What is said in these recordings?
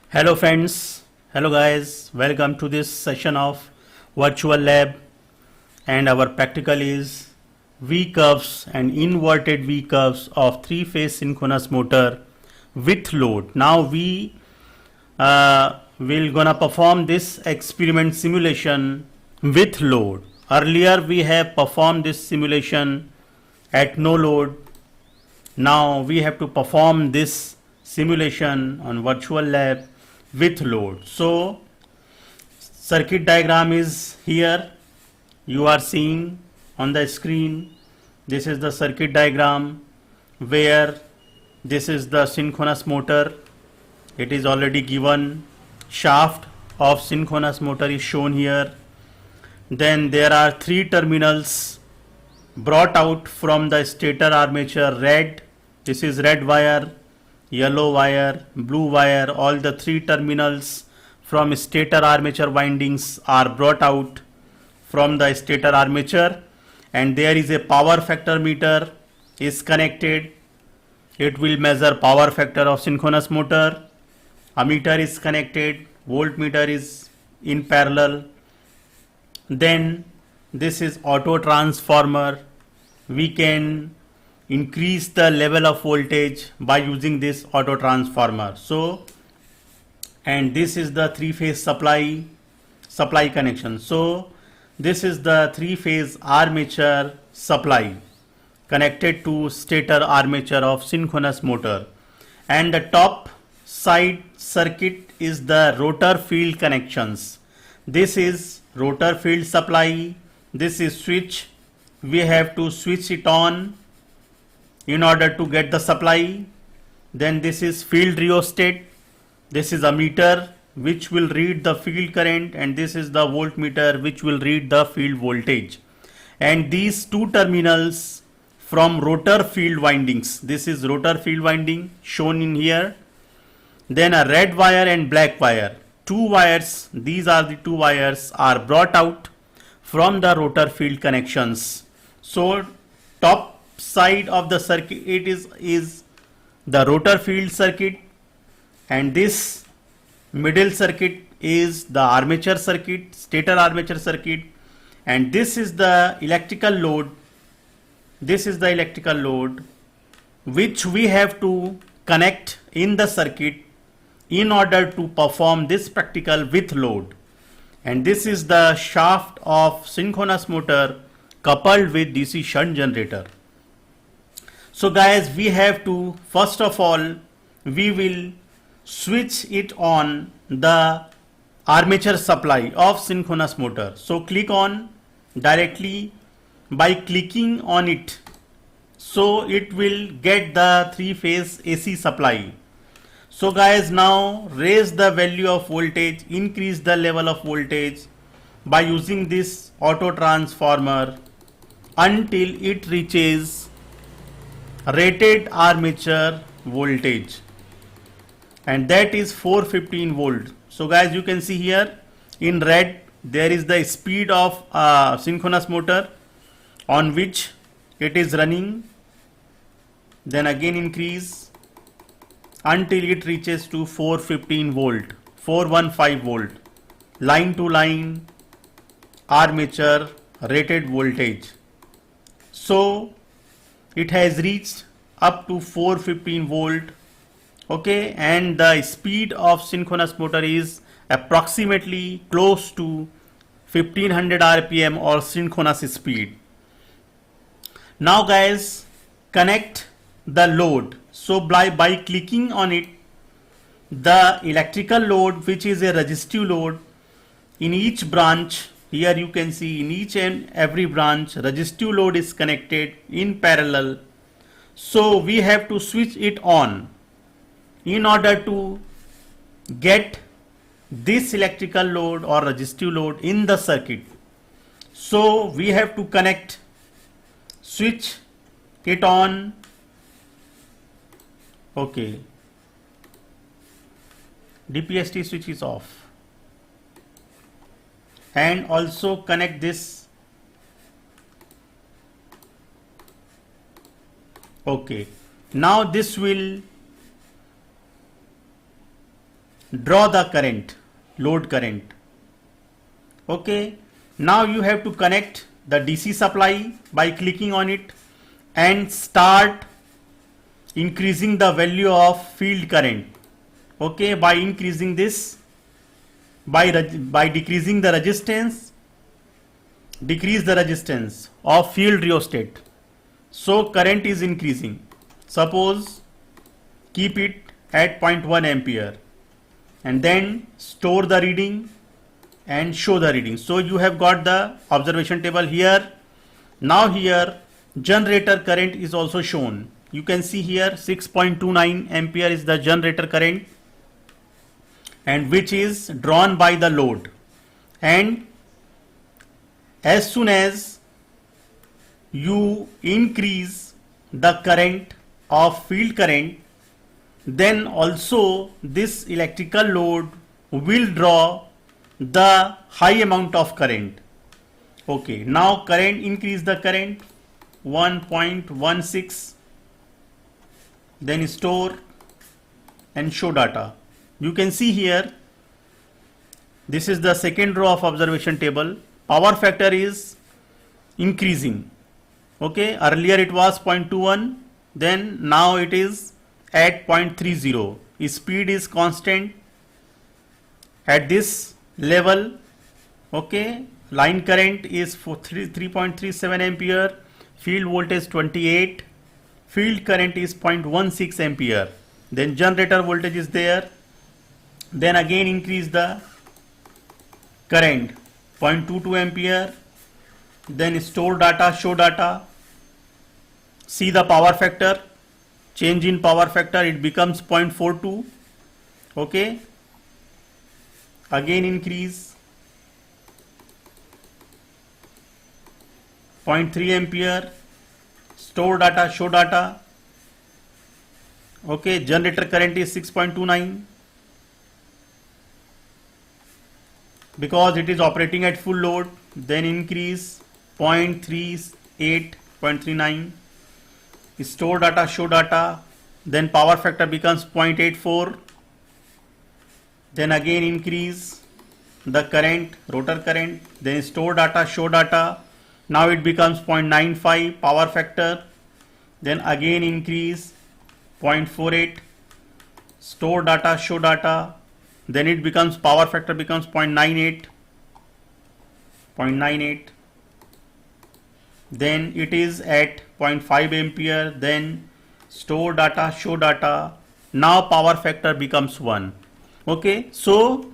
Hello friends, hello guys, welcome to this session of virtual lab, and our practical is V curves and inverted V curves of three-phase synchronous motor with load. Now we will gonna perform this experiment simulation with load. Earlier we have performed this simulation at no load. Now we have to perform this simulation on virtual lab with load. So circuit diagram is here, you are seeing on the screen. This is the circuit diagram where this is the synchronous motor. It is already given. Shaft of synchronous motor is shown here. Then there are three terminals brought out from the stator armature. Red, this is red wire, yellow wire, blue wire. All the three terminals from stator armature windings are brought out from the stator armature, and there is a power factor meter is connected. It will measure power factor of synchronous motor. A meter is connected, voltmeter is in parallel. Then this is auto transformer. We can increase the level of voltage by using this auto transformer. So, and this is the three-phase supply connection. So this is the three-phase armature supply connected to stator armature of synchronous motor, and the top side circuit is the rotor field connections. This is rotor field supply. This is switch. We have to switch it on in order to get the supply. Then this is field rheostat. This is a meter which will read the field current, and this is the voltmeter which will read the field voltage. And these two terminals from rotor field windings. This is rotor field winding shown in here. Then a red wire and black wire. Two wires, these are the two wires, are brought out from the rotor field connections. So top side of the circuit is the rotor field circuit, and this middle circuit is the armature circuit, stator armature circuit, and this is the electrical load. This is the electrical load which we have to connect in the circuit in order to perform this practical with load. And this is the shaft of synchronous motor coupled with DC shunt generator. So guys, we have to, first of all, we will switch it on the armature supply of synchronous motor. So click on directly by clicking on it. So it will get the three-phase AC supply. So guys, now raise the value of voltage, increase the level of voltage by using this auto transformer until it reaches rated armature voltage, and that is 415 volt. So guys, you can see here in red there is the speed of synchronous motor on which it is running. Then again increase until it reaches to 415 volt, 415 volt, line to line armature rated voltage. So it has reached up to 415 volt. Okay, and the speed of synchronous motor is approximately close to 1500 rpm or synchronous speed. Now guys, connect the load. So by clicking on it, the electrical load, which is a resistive load, in each branch, here you can see in each and every branch resistive load is connected in parallel. So we have to switch it on in order to get this electrical load or resistive load in the circuit. So we have to connect, switch it on. Okay, DPST switch is off, and also connect this. Okay, now this will draw the current, load current. Okay, now you have to connect the DC supply by clicking on it and start increasing the value of field current. Okay, by increasing this, by decreasing the resistance, decrease the resistance of field rheostat. So current is increasing. Suppose keep it at 0.1 ampere and then store the reading and show the reading. So you have got the observation table here. Now here generator current is also shown. You can see here 6.29 ampere is the generator current, and which is drawn by the load. And as soon as you increase the current of field current, then also this electrical load will draw the high amount of current. Okay, now current, increase the current 1.16, then store and show data. You can see here, this is the second row of observation table. Power factor is increasing. Okay, earlier it was 0.21, then now it is at 0.30. Speed is constant at this level. Okay, line current is for 3.37 ampere, field voltage 28, field current is 0.16 ampere, then generator voltage is there, then again increase the current 0.22 ampere, then store data, show data, see the power factor, change in power factor, it becomes 0.42. Okay, again increase 0.3 ampere, store data, show data. Okay, generator current is 6.29 because it is operating at full load, then increase 0.38, 0.39, store data, show data, then power factor becomes 0.84, then again increase the current, rotor current, then store data, show data, now it becomes 0.95 power factor, then again increase 0.48, store data, show data, then it becomes power factor becomes 0.98, 0.98, then it is at 0.5 ampere, then store data, show data, now power factor becomes 1. Okay, so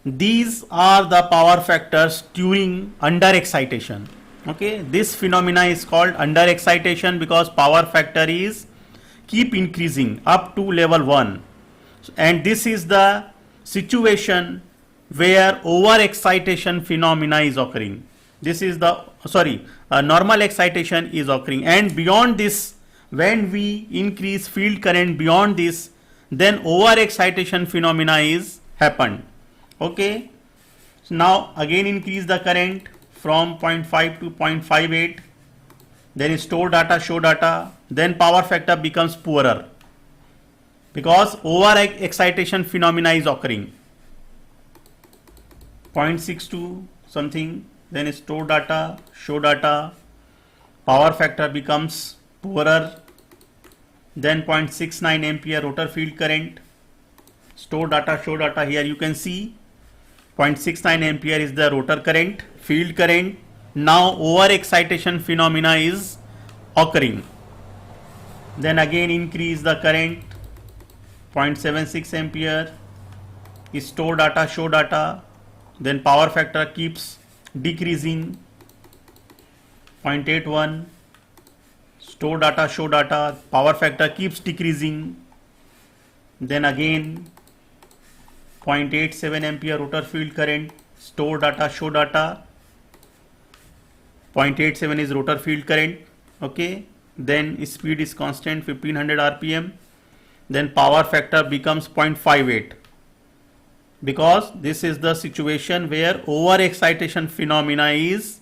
these are the power factors during under excitation. Okay, this phenomena is called under excitation because power factor is keep increasing up to level 1, and this is the situation where over excitation phenomena is occurring. This is the normal excitation is occurring, and beyond this, when we increase field current beyond this, then over excitation phenomena is happened. Okay, so now again increase the current from 0.5 to 0.58, then store data, show data, then power factor becomes poorer because over excitation phenomena is occurring. 0.62 something, then store data, show data, power factor becomes poorer, then 0.69 ampere rotor field current, store data, show data. Here you can see 0.69 ampere is the rotor current, field current. Now over excitation phenomena is occurring. Then again increase the current 0.76 ampere, store data, show data, then power factor keeps decreasing 0.81, store data, show data, power factor keeps decreasing, then again 0.87 ampere rotor field current, store data, show data, 0.87 is rotor field current. Okay, then speed is constant 1500 rpm, then power factor becomes 0.58 because this is the situation where over excitation phenomena is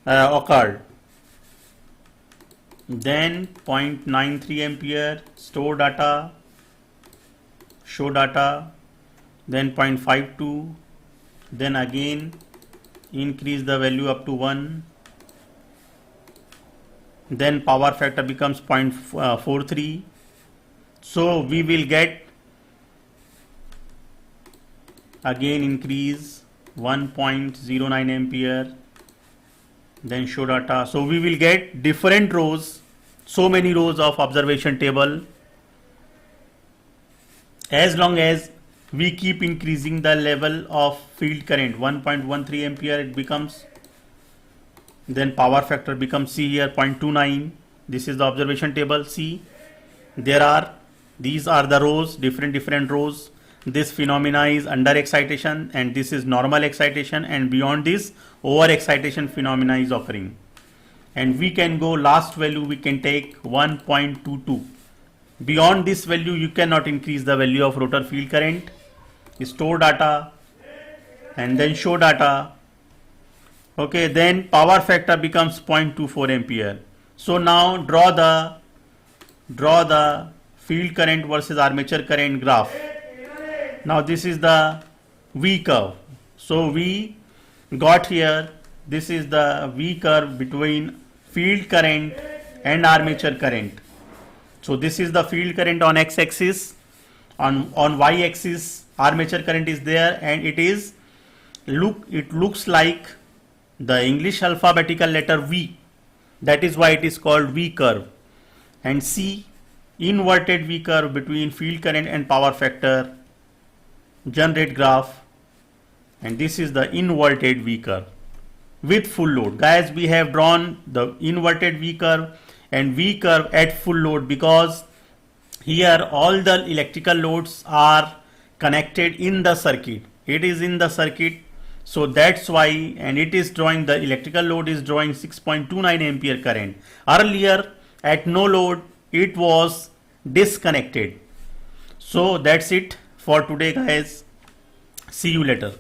occurred. Then 0.93 ampere, store data, show data, then 0.52, then again increase the value up to 1, then power factor becomes 0.43. So we will get again increase 1.09 ampere, then show data. So we will get different rows, so many rows of observation table. As long as we keep increasing the level of field current, 1.13 ampere it becomes, then power factor becomes, see here, 0.29. This is the observation table. See, these are the rows, different rows. This phenomena is under excitation and this is normal excitation, and beyond this over excitation phenomena is occurring. And we can go last value, we can take 1.22. Beyond this value you cannot increase the value of rotor field current. Store data and then show data. Okay, then power factor becomes 0.24 ampere. So now draw the field current versus armature current graph. Now this is the V curve. So we got here, this is the V curve between field current and armature current. So this is the field current on x-axis, on y-axis armature current is there, and it looks like the English alphabetical letter V. That is why it is called V curve. And see, inverted V curve between field current and power factor, generate graph, and this is the inverted V curve with full load. Guys, we have drawn the inverted V curve and V curve at full load because here all the electrical loads are connected in the circuit. It is in the circuit, so that's why, and it is drawing, the electrical load is drawing 6.29 ampere current. Earlier at no load it was disconnected. So that's it for today, guys. See you later.